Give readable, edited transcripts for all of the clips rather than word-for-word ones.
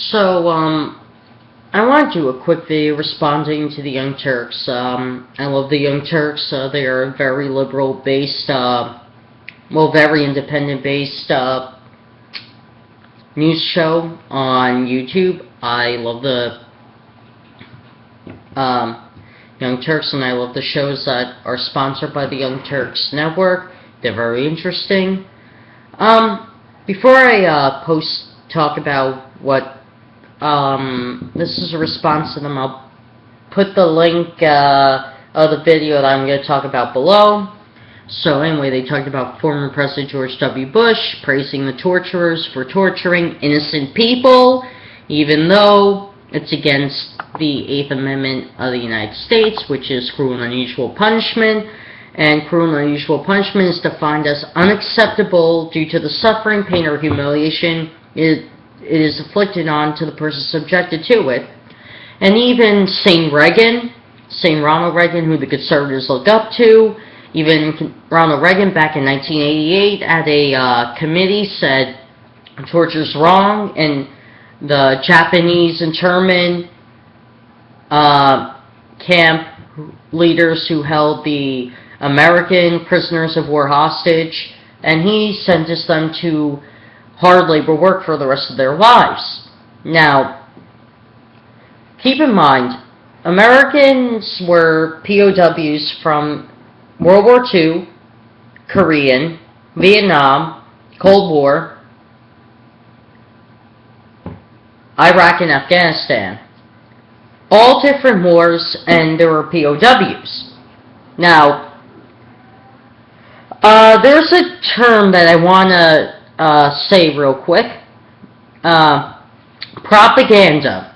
So, I want to do a quick video responding to the Young Turks. I love the Young Turks. They are a very liberal-based, very independent-based news show on YouTube. I love the Young Turks, and I love the shows that are sponsored by the Young Turks Network. They're very interesting. Before I talk about what this is a response to them, I'll put the link of the video that I'm going to talk about below. So anyway, they talked about former President George W. Bush praising the torturers for torturing innocent people, even though it's against the 8th Amendment of the United States, which is cruel and unusual punishment. And cruel and unusual punishment is defined as unacceptable due to the suffering, pain, or humiliation it is inflicted on to the person subjected to it. And even St. Ronald Reagan, who the conservatives look up to, even Ronald Reagan back in 1988 at a committee said torture's wrong, and the Japanese internment camp leaders who held the American prisoners of war hostage, and he sentenced them to hard labor work for the rest of their lives. Now, keep in mind, Americans were POWs from World War II, Korean, Vietnam, Cold War, Iraq, and Afghanistan. All different wars, and there were POWs. Now, there's a term that I want to say real quick. Propaganda.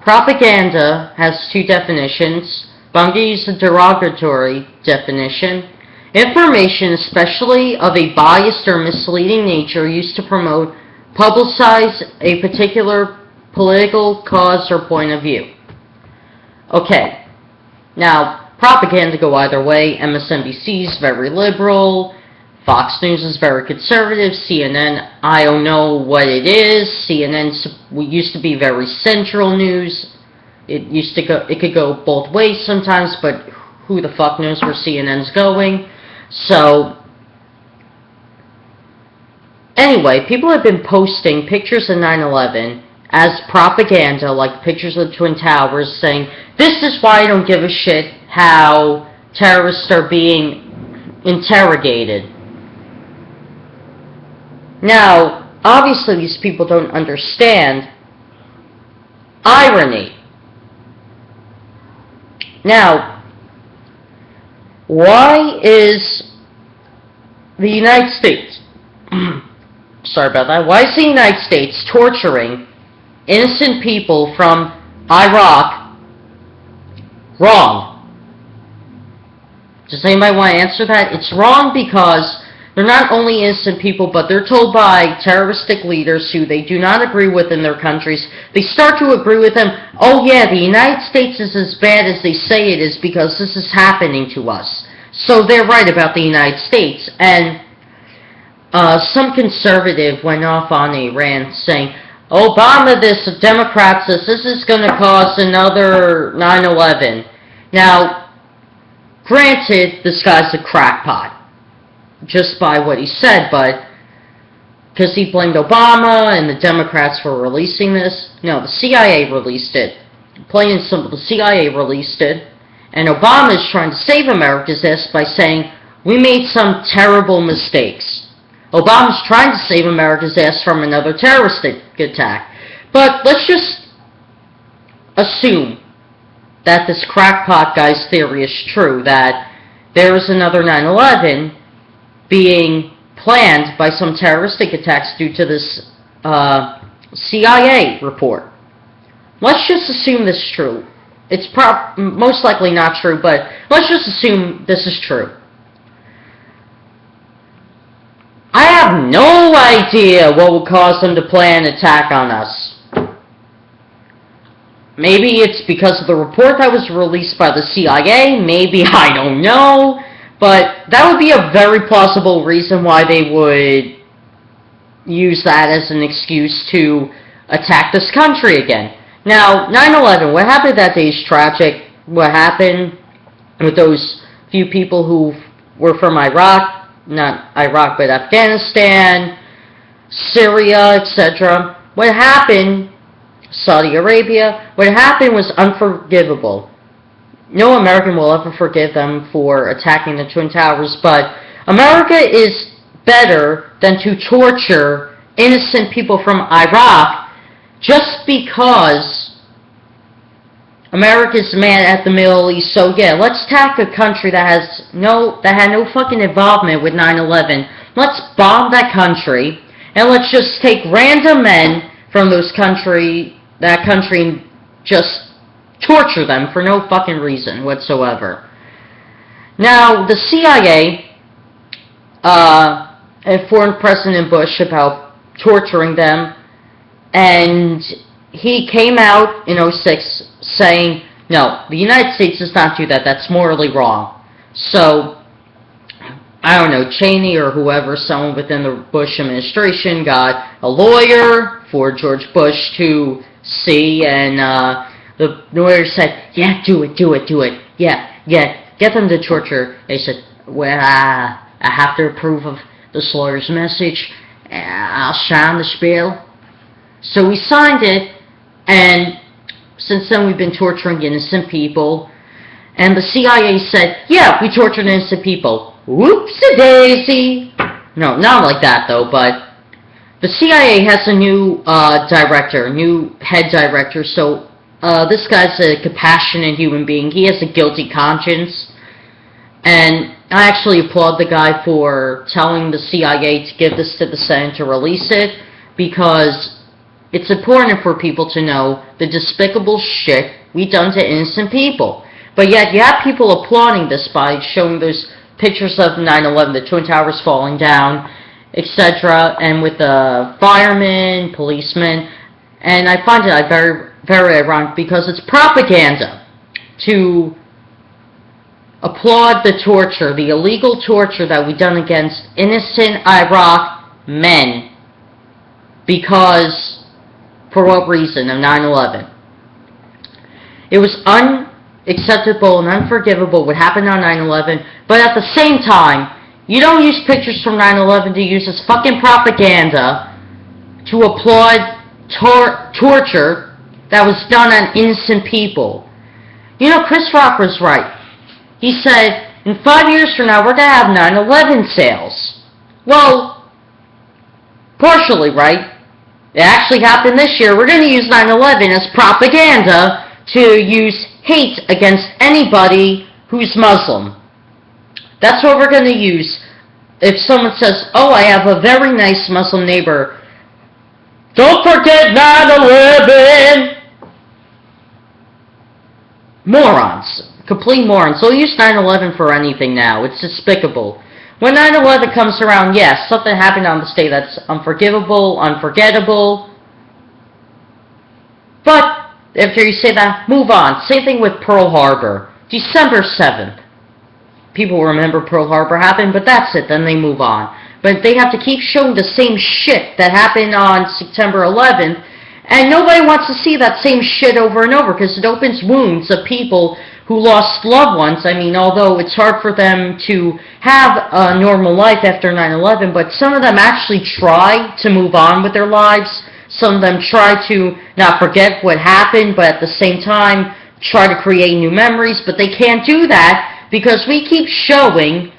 Propaganda has two definitions, but I'm going to use the derogatory definition. Information, especially of a biased or misleading nature, used to promote, publicize a particular political cause or point of view. Okay, now, propaganda go either way. MSNBC is very liberal, Fox News is very conservative, CNN, I don't know what it is. CNN used to be very central news. It could go both ways sometimes, but who the fuck knows where CNN's going. So, anyway, people have been posting pictures of 9/11 as propaganda, like pictures of the Twin Towers, saying, this is why I don't give a shit how terrorists are being interrogated. Now, obviously these people don't understand irony. Now, why is the United States, sorry about that, why is the United States torturing innocent people from Iraq wrong? Does anybody want to answer that? It's wrong because they're not only innocent people, but they're told by terroristic leaders who they do not agree with in their countries. They start to agree with them. Oh yeah, the United States is as bad as they say it is because this is happening to us. So they're right about the United States. And some conservative went off on a rant saying, Obama this, the Democrats this is going to cause another 9/11. Now, granted, this guy's a crackpot, just by what he said, but because he blamed Obama and the Democrats for releasing this. No, the CIA released it. Plain and simple, the CIA released it, and Obama is trying to save America's ass by saying, we made some terrible mistakes. Obama's trying to save America's ass from another terrorist attack. But let's just assume that this crackpot guy's theory is true, that there is another 9/11 being planned by some terroristic attacks due to this CIA report. Let's just assume this is true. It's most likely not true, but let's just assume this is true. I have no idea what will cause them to plan an attack on us. Maybe it's because of the report that was released by the CIA, maybe, I don't know, but that would be a very plausible reason why they would use that as an excuse to attack this country again. Now, 9/11, what happened that day is tragic. What happened with those few people who were from Iraq, not Iraq, but Afghanistan, Syria, etc. What happened, Saudi Arabia, what happened was unforgivable. No American will ever forgive them for attacking the Twin Towers, but America is better than to torture innocent people from Iraq just because America's mad at the Middle East. So yeah, let's attack a country that had no fucking involvement with 9/11. Let's bomb that country, and let's just take random men from that country and just torture them for no fucking reason whatsoever. Now, the CIA informed President Bush about torturing them, and he came out in 2006 saying, no, the United States does not do that, that's morally wrong. So, I don't know, Cheney or whoever, someone within the Bush administration got a lawyer for George Bush to see, and the lawyer said, yeah, do it, yeah, get them to torture. They said, well, I have to approve of this lawyer's message, I'll sign the spiel. So we signed it, and since then we've been torturing innocent people, and the CIA said, yeah, we tortured innocent people. Whoopsie-daisy. No, not like that though, but the CIA has a new new head director, so this guy's a compassionate human being. He has a guilty conscience, and I actually applaud the guy for telling the CIA to give this to the Senate to release it, because it's important for people to know the despicable shit we done to innocent people. But yet you have people applauding this by showing those pictures of 9/11, the Twin Towers falling down, etc., and with the firemen, policemen, and I find it very, very ironic because it's propaganda to applaud the torture, the illegal torture that we done against innocent Iraq men, because, for what reason, of 9/11. It was unacceptable and unforgivable what happened on 9/11, but at the same time, you don't use pictures from 9/11 to use as fucking propaganda to applaud torture that was done on innocent people. You know, Chris Rock was right. He said, in 5 years from now, we're going to have 9/11 sales. Well, partially right. It actually happened this year. We're going to use 9/11 as propaganda to use hate against anybody who's Muslim. That's what we're going to use. If someone says, oh, I have a very nice Muslim neighbor, don't forget 9/11! Morons. Complete morons. They'll use 9/11 for anything now. It's despicable. When 9/11 comes around, yes, something happened on this day that's unforgivable, unforgettable. But after you say that, move on. Same thing with Pearl Harbor. December 7th. People remember Pearl Harbor happened, but that's it. Then they move on. But they have to keep showing the same shit that happened on September 11th, and nobody wants to see that same shit over and over because it opens wounds of people who lost loved ones. I mean, although it's hard for them to have a normal life after 9/11, but some of them actually try to move on with their lives. Some of them try to not forget what happened, but at the same time try to create new memories, but they can't do that because we keep showing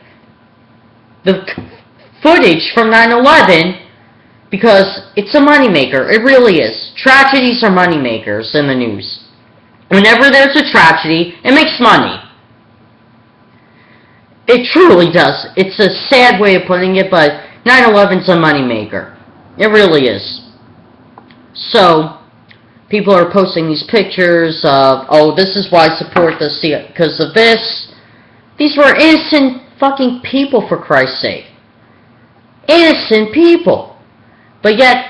the footage from 9/11 because it's a moneymaker. It really is. Tragedies are moneymakers in the news. Whenever there's a tragedy, it makes money. It truly does. It's a sad way of putting it, but 9/11's a moneymaker. It really is. So, people are posting these pictures of, oh, this is why I support this because of this. These were innocent fucking people, for Christ's sake. Innocent people. But yet,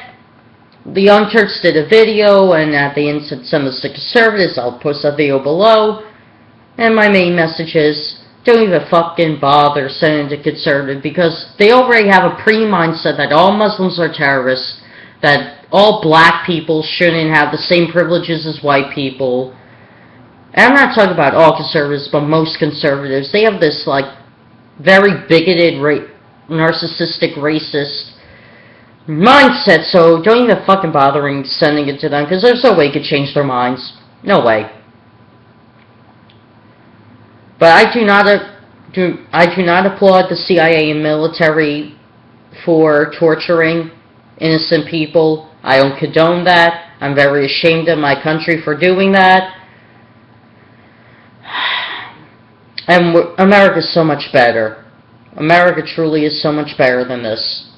the Young Turks did a video, and at the end said some of the conservatives, I'll post that video below, and my main message is, don't even fucking bother sending to conservative, because they already have a pre-mindset that all Muslims are terrorists, that all black people shouldn't have the same privileges as white people. And I'm not talking about all conservatives, but most conservatives. They have this, like, very bigoted, narcissistic, racist mindset, so don't even fucking bothering sending it to them, because there's no way it could change their minds. No way. But I do not applaud the CIA and military for torturing innocent people. I don't condone that. I'm very ashamed of my country for doing that. And America's so much better. America truly is so much better than this.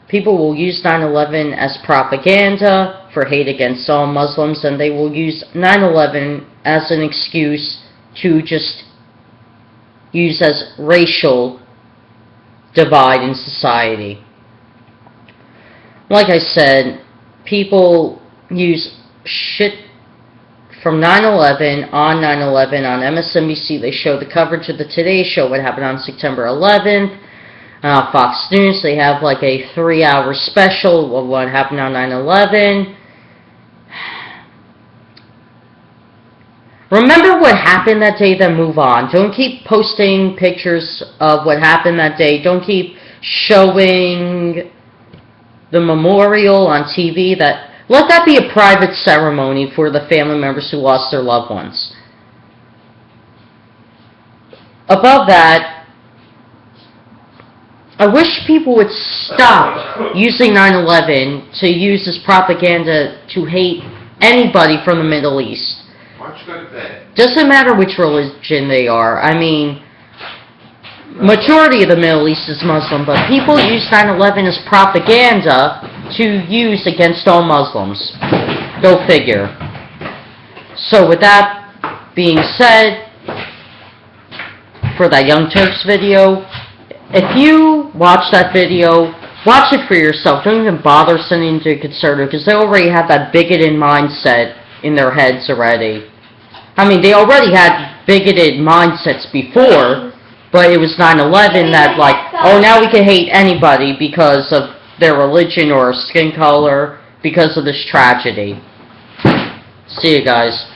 People will use 9/11 as propaganda for hate against all Muslims, and they will use 9/11 as an excuse to just use as racial divide in society. Like I said, people use shit from 9/11 on MSNBC. They show the coverage of the Today Show, what happened on September 11th. Fox News, they have like a 3-hour special of what happened on 9/11. Remember what happened that day, then move on. Don't keep posting pictures of what happened that day. Don't keep showing the memorial on TV. Let that be a private ceremony for the family members who lost their loved ones. Above that, I wish people would stop using 9/11 to use as propaganda to hate anybody from the Middle East. Doesn't matter which religion they are. I mean, majority of the Middle East is Muslim, but people use 9/11 as propaganda to use against all Muslims. Go figure. So with that being said, for that Young Turks video, if you watch that video, watch it for yourself. Don't even bother sending it to a conservative, because they already have that bigoted mindset in their heads already. I mean, they already had bigoted mindsets before, but it was 9/11 that, like, oh, now we can hate anybody because of their religion or skin color, because of this tragedy. See you guys.